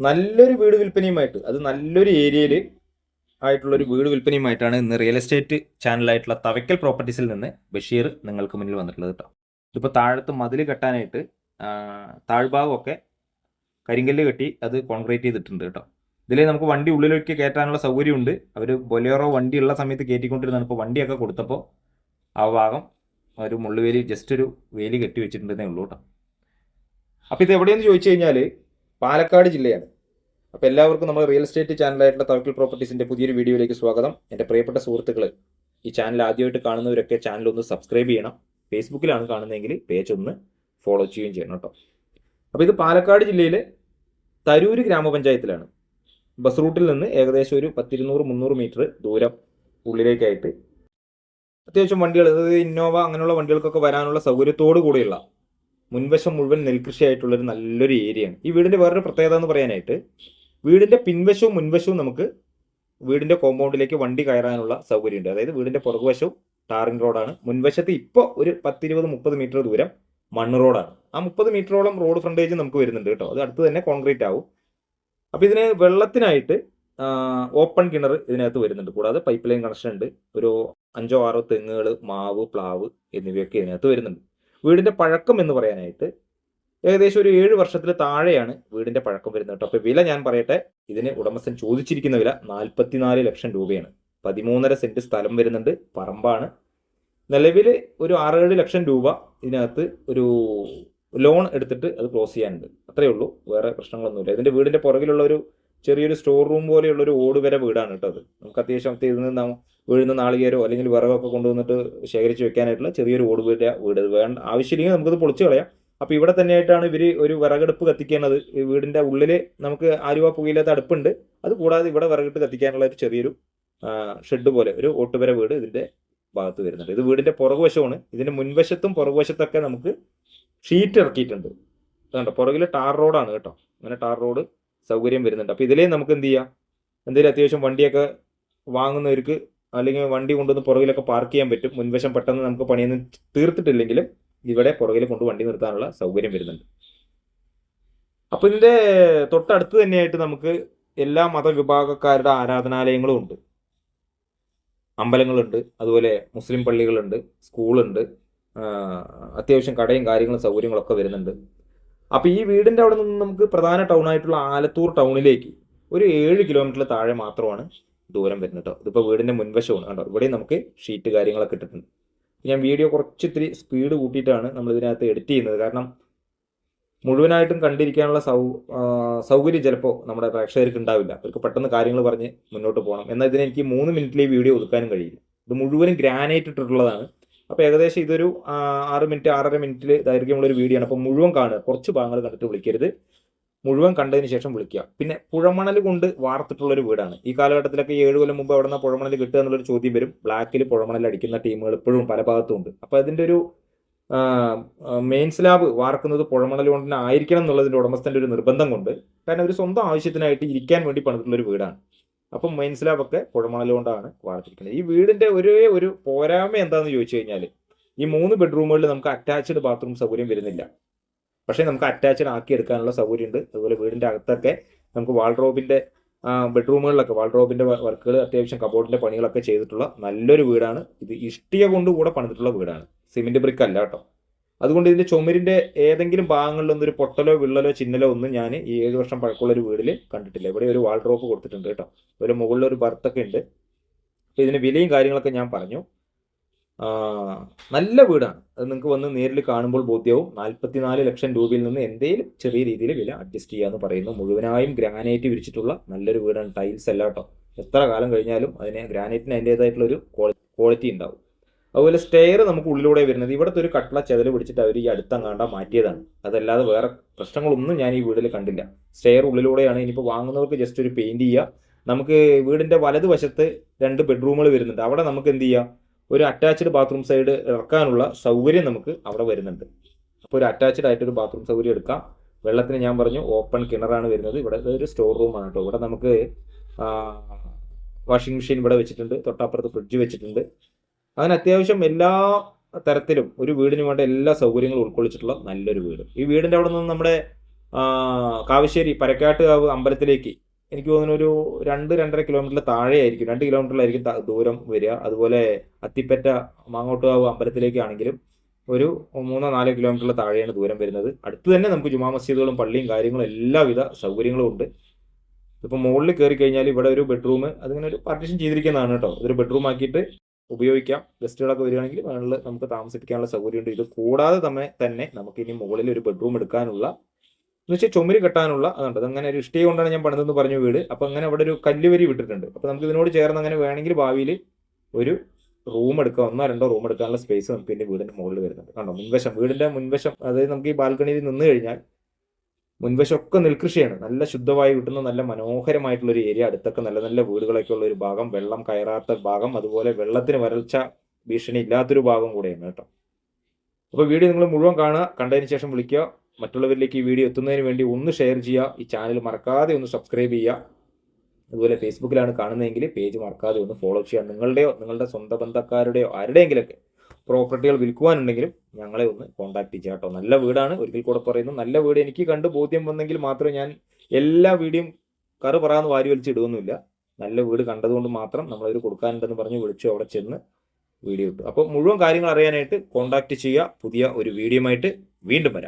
നല്ലൊരു വീട് വിൽപ്പനയുമായിട്ട്, അത് നല്ലൊരു ഏരിയയിൽ ആയിട്ടുള്ളൊരു വീട് വിൽപ്പനയുമായിട്ടാണ് ഇന്ന് റിയൽ എസ്റ്റേറ്റ് ചാനലായിട്ടുള്ള തവക്കൽ പ്രോപ്പർട്ടീസിൽ നിന്ന് ബഷീർ നിങ്ങൾക്ക് മുന്നിൽ വന്നിട്ടുള്ളത് കേട്ടോ. ഇതിപ്പോൾ താഴത്ത് മതിൽ കെട്ടാനായിട്ട് താഴ്ഭാഗമൊക്കെ കരിങ്കല്ല് കെട്ടി അത് കോൺക്രീറ്റ് ചെയ്തിട്ടുണ്ട് കേട്ടോ. ഇതിൽ നമുക്ക് വണ്ടി ഉള്ളിലേക്ക് കയറ്റാനുള്ള സൗകര്യമുണ്ട്. അവർ ബൊലേറോ വണ്ടി ഉള്ള സമയത്ത് കയറ്റിക്കൊണ്ടിരുന്നതാണ്. ഇപ്പോൾ വണ്ടിയൊക്കെ കൊടുത്തപ്പോൾ ആ ഭാഗം ഒരു മുള്ളുവേലി ജസ്റ്റ് ഒരു വേലി കെട്ടി വെച്ചിട്ടുണ്ടെന്നേ ഉള്ളൂ കേട്ടോ. അപ്പോൾ ഇത് എവിടെയെന്ന് ചോദിച്ചു കഴിഞ്ഞാൽ പാലക്കാട് ജില്ലയാണ്. അപ്പോൾ എല്ലാവർക്കും നമ്മൾ റിയൽ എസ്റ്റേറ്റ് ചാനലായിട്ടുള്ള തവക്കൽ പ്രോപ്പർട്ടീസിൻ്റെ പുതിയൊരു വീഡിയോയിലേക്ക് സ്വാഗതം. എൻ്റെ പ്രിയപ്പെട്ട സുഹൃത്തുക്കൾ, ഈ ചാനൽ ആദ്യമായിട്ട് കാണുന്നവരൊക്കെ ചാനൽ ഒന്ന് സബ്സ്ക്രൈബ് ചെയ്യണം. ഫേസ്ബുക്കിലാണ് കാണുന്നതെങ്കിൽ പേജ് ഒന്ന് ഫോളോ ചെയ്യുകയും ചെയ്യണം കേട്ടോ. അപ്പോൾ ഇത് പാലക്കാട് ജില്ലയിലെ തരൂര് ഗ്രാമപഞ്ചായത്തിലാണ്. ബസ് റൂട്ടിൽ നിന്ന് ഏകദേശം ഒരു 200-300 മീറ്റർ ദൂരം ഉള്ളിലേക്കായിട്ട് അത്യാവശ്യം വണ്ടികൾ, അതായത് ഇന്നോവ അങ്ങനെയുള്ള വണ്ടികൾക്കൊക്കെ വരാനുള്ള സൗകര്യത്തോടു കൂടിയുള്ള മുൻവശം മുഴുവൻ നെൽകൃഷിയായിട്ടുള്ളൊരു നല്ലൊരു ഏരിയയാണ്. ഈ വീടിൻ്റെ വേറൊരു പ്രത്യേകത എന്ന് പറയാനായിട്ട്, വീടിൻ്റെ പിൻവശവും മുൻവശവും നമുക്ക് വീടിൻ്റെ കോമ്പൗണ്ടിലേക്ക് വണ്ടി കയറാനുള്ള സൗകര്യമുണ്ട്. അതായത് വീടിൻ്റെ പുറകുവശവും ടാറിംഗ് റോഡാണ്. മുൻവശത്ത് ഇപ്പോൾ ഒരു 10-20-30 മീറ്റർ ദൂരം മണ്ണ് റോഡാണ്. ആ 30 മീറ്ററോളം റോഡ് ഫ്രണ്ടേജ് നമുക്ക് വരുന്നുണ്ട് കേട്ടോ. അത് അടുത്ത് തന്നെ കോൺക്രീറ്റ് ആവും. അപ്പോൾ ഇതിന് വെള്ളത്തിനായിട്ട് ഓപ്പൺ കിണർ ഇതിനകത്ത് വരുന്നുണ്ട്. കൂടാതെ പൈപ്പ് ലൈൻ കണക്ഷൻ ഉണ്ട്. ഒരു 5-6 തെങ്ങുകൾ, മാവ്, പ്ലാവ് എന്നിവയൊക്കെ ഇതിനകത്ത് വരുന്നുണ്ട്. വീടിൻ്റെ പഴക്കം എന്ന് പറയാനായിട്ട് ഏകദേശം ഒരു 7 വർഷത്തിൽ താഴെയാണ് വീടിൻ്റെ പഴക്കം വരുന്നത് കേട്ടോ. അപ്പോൾ വില ഞാൻ പറയട്ടെ. ഇതിന് ഉടമസ്ഥൻ ചോദിച്ചിരിക്കുന്ന വില 44 ലക്ഷം രൂപയാണ്. 13.5 സെൻറ്റ് സ്ഥലം വരുന്നുണ്ട്, പറമ്പാണ്. നിലവിൽ ഒരു 6-7 ലക്ഷം രൂപ ഇതിനകത്ത് ഒരു ലോൺ എടുത്തിട്ട് അത് ക്ലോസ് ചെയ്യാനുണ്ട്. അത്രയേ ഉള്ളൂ, വേറെ പ്രശ്നങ്ങളൊന്നുമില്ല. ഇതിൻ്റെ വീടിൻ്റെ പുറകിലുള്ള ഒരു ചെറിയൊരു സ്റ്റോർ റൂം പോലെയുള്ളൊരു ഓടുവര വീടാണ് കേട്ടോ. അത് നമുക്ക് അത്യാവശ്യം ഇതിൽ വീഴുന്ന നാളികേരോ അല്ലെങ്കിൽ വിറകൊക്കെ കൊണ്ടുവന്നിട്ട് ശേഖരിച്ച് വെക്കാനായിട്ടുള്ള ചെറിയൊരു വീട്. അത് വേണ്ട ആവശ്യമില്ലെങ്കിൽ നമുക്കത് പൊളിച്ച് കളയാം. അപ്പോൾ ഇവിടെ തന്നെയായിട്ടാണ് ഇവർ ഒരു വിറകടുപ്പ് കത്തിക്കുന്നത്. ഈ വീടിൻ്റെ ഉള്ളിൽ നമുക്ക് ആലുവ പുകയില്ലാത്ത അടുപ്പുണ്ട്. അത് കൂടാതെ ഇവിടെ വിറകിട്ട് കത്തിക്കാനുള്ള ഒരു ചെറിയൊരു ഷെഡ് പോലെ ഒരു ഓട്ടുവര വീട് ഇതിൻ്റെ ഭാഗത്ത് വരുന്നുണ്ട്. ഇത് വീടിൻ്റെ പുറകുവശമാണ്. ഇതിൻ്റെ മുൻവശത്തും പുറകുവശത്തൊക്കെ നമുക്ക് ഷീറ്റ് ഇറക്കിയിട്ടുണ്ട്. അതുകൊണ്ട് പുറകിൽ ടാർ റോഡാണ് കേട്ടോ. അങ്ങനെ ടാർ റോഡ് സൗകര്യം വരുന്നുണ്ട്. അപ്പോൾ ഇതിലേ നമുക്ക് എന്ത് ചെയ്യാം, എന്തെങ്കിലും അത്യാവശ്യം വണ്ടിയൊക്കെ വാങ്ങുന്നവർക്ക് അല്ലെങ്കിൽ വണ്ടി കൊണ്ടുവന്ന് പുറകിലൊക്കെ പാർക്ക് ചെയ്യാൻ പറ്റും. മുൻവശം പെട്ടെന്ന് നമുക്ക് പണിയൊന്നും തീർത്തിട്ടില്ലെങ്കിലും ഇവിടെ പുറകിൽ കൊണ്ട് വണ്ടി നിർത്താനുള്ള സൗകര്യം വരുന്നുണ്ട്. അപ്പോൾ ഇതിൻ്റെ തൊട്ടടുത്ത് തന്നെയായിട്ട് നമുക്ക് എല്ലാ മതവിഭാഗക്കാരുടെ ആരാധനാലയങ്ങളും ഉണ്ട്. അമ്പലങ്ങളുണ്ട്, അതുപോലെ മുസ്ലിം പള്ളികളുണ്ട്, സ്കൂളുണ്ട്, അത്യാവശ്യം കടയും കാര്യങ്ങളും സൗകര്യങ്ങളൊക്കെ വരുന്നുണ്ട്. അപ്പോൾ ഈ വീടിൻ്റെ അവിടെ നിന്ന് നമുക്ക് പ്രധാന ടൗണായിട്ടുള്ള ആലത്തൂർ ടൗണിലേക്ക് ഒരു 7 കിലോമീറ്റർ താഴെ മാത്രമാണ് ദൂരം വരുന്നത് കേട്ടോ. ഇതിപ്പോൾ വീടിൻ്റെ മുൻവശമാണ് കേട്ടോ. ഇവിടെയും നമുക്ക് ഷീറ്റ് കാര്യങ്ങളൊക്കെ ഇട്ടിട്ടുണ്ട്. ഞാൻ വീഡിയോ കുറച്ചിത്തിരി സ്പീഡ് കൂട്ടിയിട്ടാണ് നമ്മൾ ഇതിനകത്ത് എഡിറ്റ് ചെയ്യുന്നത്. കാരണം മുഴുവനായിട്ടും കണ്ടിരിക്കാനുള്ള സൗകര്യം ചിലപ്പോൾ നമ്മുടെ പ്രേക്ഷകർക്ക് ഉണ്ടാവില്ല. അവർക്ക് പെട്ടെന്ന് കാര്യങ്ങൾ പറഞ്ഞ് മുന്നോട്ട് പോകണം. എന്നാൽ ഇതിനെനിക്ക് 3 മിനിറ്റിൽ ഈ വീഡിയോ ഒതുക്കാനും കഴിയില്ല. ഇത് മുഴുവനും ഗ്രാനൈറ്റ് ഇട്ടിട്ടുള്ളതാണ്. അപ്പോൾ ഏകദേശം ഇതൊരു 6 മിനിറ്റ് 6.5 മിനിറ്റിൽ ദൈർഘ്യമുള്ളൊരു വീഡിയോ ആണ്. അപ്പോൾ മുഴുവൻ കാണുക, കുറച്ച് ഭാഗങ്ങൾ കണ്ടിട്ട് വിളിക്കരുത്. മുഴുവൻ കണ്ടതിന് ശേഷം വിളിക്കുക. പിന്നെ പുഴമണൽ കൊണ്ട് വാർത്തിട്ടുള്ളൊരു വീടാണ്. ഈ കാലഘട്ടത്തിലൊക്കെ 7 കൊല്ലം മുമ്പ് എവിടെ നിന്നാണ് പുഴമണൽ കിട്ടുക എന്നുള്ളൊരു ചോദ്യം വരും. ബ്ലാക്കിൽ പുഴമണൽ അടിക്കുന്ന ടീമുകൾ ഇപ്പോഴും പല ഭാഗത്തും ഉണ്ട്. അപ്പോൾ അതിൻ്റെ ഒരു മെയിൻ സ്ലാബ് വാർക്കുന്നത് പുഴമണൽ കൊണ്ട് തന്നെ ആയിരിക്കണം എന്നുള്ളതിൻ്റെ ഉടമസ്ഥൻ്റെ ഒരു നിർബന്ധം കൊണ്ട്, കാരണം ഒരു സ്വന്തം ആവശ്യത്തിനായിട്ട് ഇരിക്കാൻ വേണ്ടി പണിതിട്ടുള്ളൊരു വീടാണ്. അപ്പം മെയിൻ സ്ലാബൊക്കെ പുഴമണൽ കൊണ്ടാണ് വാർത്തിരിക്കുന്നത്. ഈ വീടിൻ്റെ ഒരു പോരായ്മ എന്താണെന്ന് ചോദിച്ചു കഴിഞ്ഞാൽ, ഈ 3 ബെഡ്റൂമുകളിൽ നമുക്ക് അറ്റാച്ച്ഡ് ബാത്റൂം സൗകര്യം വരുന്നില്ല. പക്ഷേ നമുക്ക് അറ്റാച്ച്ഡ് ആക്കി എടുക്കാനുള്ള സൗകര്യമുണ്ട്. അതുപോലെ വീടിൻ്റെ അകത്തൊക്കെ നമുക്ക് വാൾഡ്രോബിൻ്റെ ബെഡ്റൂമുകളിലൊക്കെ വാൾഡ്രോബിൻ്റെ വർക്കുകൾ, അത്യാവശ്യം കബോർഡിൻ്റെ പണികളൊക്കെ ചെയ്തിട്ടുള്ള നല്ലൊരു വീടാണ്. ഇത് ഇഷ്ടിക കൊണ്ട് കൂടെ പണിതിട്ടുള്ള വീടാണ്, സിമെൻറ്റ് ബ്രിക്ക് അല്ല കേട്ടോ. അതുകൊണ്ട് ഇതിൻ്റെ ചുമരിൻ്റെ ഏതെങ്കിലും ഭാഗങ്ങളിലൊന്നും ഒരു പൊട്ടലോ വിള്ളലോ ചിന്നലോ ഒന്നും ഞാൻ ഈ 7 വർഷം പഴക്കമുള്ളൊരു വീട്ടിൽ കണ്ടിട്ടില്ല. ഇവിടെ ഒരു വാൾഡ്രോബ് കൊടുത്തിട്ടുണ്ട് കേട്ടോ. ഒരു മുകളിലൊരു ബർത്തൊക്കെ ഉണ്ട്. അപ്പോൾ ഇതിന് വിലയും കാര്യങ്ങളൊക്കെ ഞാൻ പറഞ്ഞു. നല്ല വീടാണ്. അത് നിങ്ങൾക്ക് വന്ന് നേരിൽ കാണുമ്പോൾ ബോധ്യവും. 44 ലക്ഷം രൂപയിൽ നിന്ന് എന്തെങ്കിലും ചെറിയ രീതിയിൽ വില അഡ്ജസ്റ്റ് ചെയ്യാമെന്ന് പറയുന്നു. മുഴുവനായും ഗ്രാനൈറ്റ് വിരിച്ചിട്ടുള്ള നല്ലൊരു വീടാണ്. ടൈൽസ് അല്ല കേട്ടോ. എത്ര കാലം കഴിഞ്ഞാലും അതിന് ഗ്രാനൈറ്റിന് അതിൻ്റേതായിട്ടുള്ളൊരു ക്വാളിറ്റി ഉണ്ടാവും. അതുപോലെ സ്റ്റെയർ നമുക്ക് ഉള്ളിലൂടെ വരുന്നത്. ഇവിടുത്തെ ഒരു കട്ടള ചെതല് പിടിച്ചിട്ട് അവർ ഈ അടുത്തങ്ങാണ്ട മാറ്റിയതാണ്. അതല്ലാതെ വേറെ പ്രശ്നങ്ങളൊന്നും ഞാൻ ഈ വീട്ടിൽ കണ്ടില്ല. സ്റ്റെയർ ഉള്ളിലൂടെയാണ്. ഇനിയിപ്പോൾ വാങ്ങുന്നവർക്ക് ജസ്റ്റ് ഒരു പെയിൻറ് ചെയ്യുക. നമുക്ക് വീടിൻ്റെ വലതുവശത്ത് 2 ബെഡ്റൂമുകൾ വരുന്നുണ്ട്. അവിടെ നമുക്ക് എന്ത് ചെയ്യാം, ഒരു അറ്റാച്ച്ഡ് ബാത്റൂം സൈഡ് ഇറക്കാനുള്ള സൗകര്യം നമുക്ക് അവിടെ വരുന്നുണ്ട്. അപ്പോൾ ഒരു അറ്റാച്ച്ഡ് ആയിട്ടൊരു ബാത്റൂം സൗകര്യം എടുക്കാം. വെള്ളത്തിന് ഞാൻ പറഞ്ഞു ഓപ്പൺ കിണറാണ് വരുന്നത്. ഇവിടെ ഒരു സ്റ്റോർ റൂമാണ് കേട്ടോ. ഇവിടെ നമുക്ക് വാഷിംഗ് മെഷീൻ ഇവിടെ വെച്ചിട്ടുണ്ട്. തൊട്ടപ്പുറത്ത് ഫ്രിഡ്ജ് വെച്ചിട്ടുണ്ട്. അങ്ങനെ അത്യാവശ്യം എല്ലാ തരത്തിലും ഒരു വീടിന് വേണ്ട എല്ലാ സൗകര്യങ്ങളും ഉൾക്കൊള്ളിച്ചിട്ടുള്ള നല്ലൊരു വീട്. ഈ വീടിൻ്റെ അവിടെ നിന്ന് നമ്മുടെ കാവശ്ശേരി പരക്കാട്ടുകാവ് അമ്പലത്തിലേക്ക് എനിക്ക് തോന്നുന്നു ഒരു 2-2.5 കിലോമീറ്ററിൽ താഴെയായിരിക്കും, 2 കിലോമീറ്ററിലായിരിക്കും ദൂരം വരിക. അതുപോലെ അത്തിപ്പറ്റ മാങ്ങോട്ടുകാവ് അമ്പലത്തിലേക്കാണെങ്കിലും ഒരു 3-4 കിലോമീറ്ററിൽ താഴെയാണ് ദൂരം വരുന്നത്. അടുത്ത് തന്നെ നമുക്ക് ജുമാ മസ്ജിദുകളും പള്ളിയും കാര്യങ്ങളും എല്ലാവിധ സൗകര്യങ്ങളും ഉണ്ട്. ഇപ്പം മുകളിൽ കയറി കഴിഞ്ഞാൽ ഇവിടെ ഒരു ബെഡ്റൂം അതിങ്ങനെ ഒരു പാർട്ടീഷൻ ചെയ്തിരിക്കുന്നതാണ് കേട്ടോ. ഇതൊരു ബെഡ്റൂം ആക്കിയിട്ട് ഉപയോഗിക്കാം. ഗസ്റ്റുകളൊക്കെ വരികയാണെങ്കിൽ മുകളിൽ നമുക്ക് താമസിപ്പിക്കാനുള്ള സൗകര്യമുണ്ട്. ഇത് കൂടാതെ തന്നെ നമുക്ക് ഇനി മുകളിൽ ഒരു ബെഡ്റൂം എടുക്കാനുള്ള എന്ന് വെച്ചാൽ ചുമര് കെട്ടാനുള്ള അതുണ്ട്. അതങ്ങനെ ഒരു ഇഷ്ടിക കൊണ്ടാണ് ഞാൻ പണിതെന്ന് പറഞ്ഞു വീട്. അപ്പം അങ്ങനെ അവിടെ ഒരു കല്ലുവരി വിട്ടിട്ടുണ്ട്. അപ്പം നമുക്ക് ഇതിനോട് ചേർന്ന് അങ്ങനെ വേണമെങ്കിൽ ഭാവിയിൽ ഒരു റൂം എടുക്കാം, 1-2 റൂം എടുക്കാനുള്ള സ്പേസ് നമുക്ക് ഇതിന്റെ വീടിന്റെ മുകളിൽ വരുന്നുണ്ട്. കണ്ടോ, മുൻവശം, വീടിന്റെ മുൻവശം, അതായത് നമുക്ക് ഈ ബാൽക്കണിയിൽ നിന്ന് കഴിഞ്ഞാൽ മുൻവശമൊക്കെ നെൽകൃഷിയാണ്. നല്ല ശുദ്ധമായി കിട്ടുന്ന നല്ല മനോഹരമായിട്ടുള്ള ഒരു ഏരിയ. അടുത്തൊക്കെ നല്ല നല്ല വീടുകളൊക്കെ ഉള്ള ഒരു ഭാഗം, വെള്ളം കയറാത്ത ഭാഗം, അതുപോലെ വെള്ളത്തിന് വരൾച്ച ഭീഷണി ഇല്ലാത്തൊരു ഭാഗം കൂടെയാണ് കേട്ടോ. അപ്പോൾ വീഡിയോ നിങ്ങൾ മുഴുവൻ കാണുക, കണ്ടതിന് ശേഷം വിളിക്കുക. മറ്റുള്ളവരിലേക്ക് ഈ വീഡിയോ എത്തുന്നതിന് വേണ്ടി ഒന്ന് ഷെയർ ചെയ്യുക. ഈ ചാനൽ മറക്കാതെ ഒന്ന് സബ്സ്ക്രൈബ് ചെയ്യുക. അതുപോലെ ഫേസ്ബുക്കിലാണ് കാണുന്നതെങ്കിൽ പേജ് മറക്കാതെ ഒന്ന് ഫോളോ ചെയ്യുക. നിങ്ങളുടെ സ്വന്തം ബന്ധക്കാരുടെയോ ആരുടെയെങ്കിലൊക്കെ പ്രോപ്പർട്ടികൾ വിൽക്കുവാനുണ്ടെങ്കിലും ഞങ്ങളെ ഒന്ന് കോൺടാക്ട് ചെയ്യുക കേട്ടോ. നല്ല വീടാണ്, ഒരിക്കൽ കൂടെ പറയുന്നു. നല്ല വീട് എനിക്ക് കണ്ട് ബോധ്യം വന്നെങ്കിൽ മാത്രമേ ഞാൻ എല്ലാ വീഡിയോയും കറ് പറയാന്ന് വാരി വലിച്ച് ഇടുകയൊന്നുമില്ല. നല്ല വീട് കണ്ടതുകൊണ്ട് മാത്രം നമ്മളൊരു കൊടുക്കാനുണ്ടെന്ന് പറഞ്ഞ് വിളിച്ചു അവിടെ ചെന്ന് വീഡിയോ ഇട്ടു. അപ്പോൾ മുഴുവൻ കാര്യങ്ങൾ അറിയാനായിട്ട് കോൺടാക്ട് ചെയ്യുക. പുതിയ ഒരു വീഡിയോ ആയിട്ട് വീണ്ടും വരാം.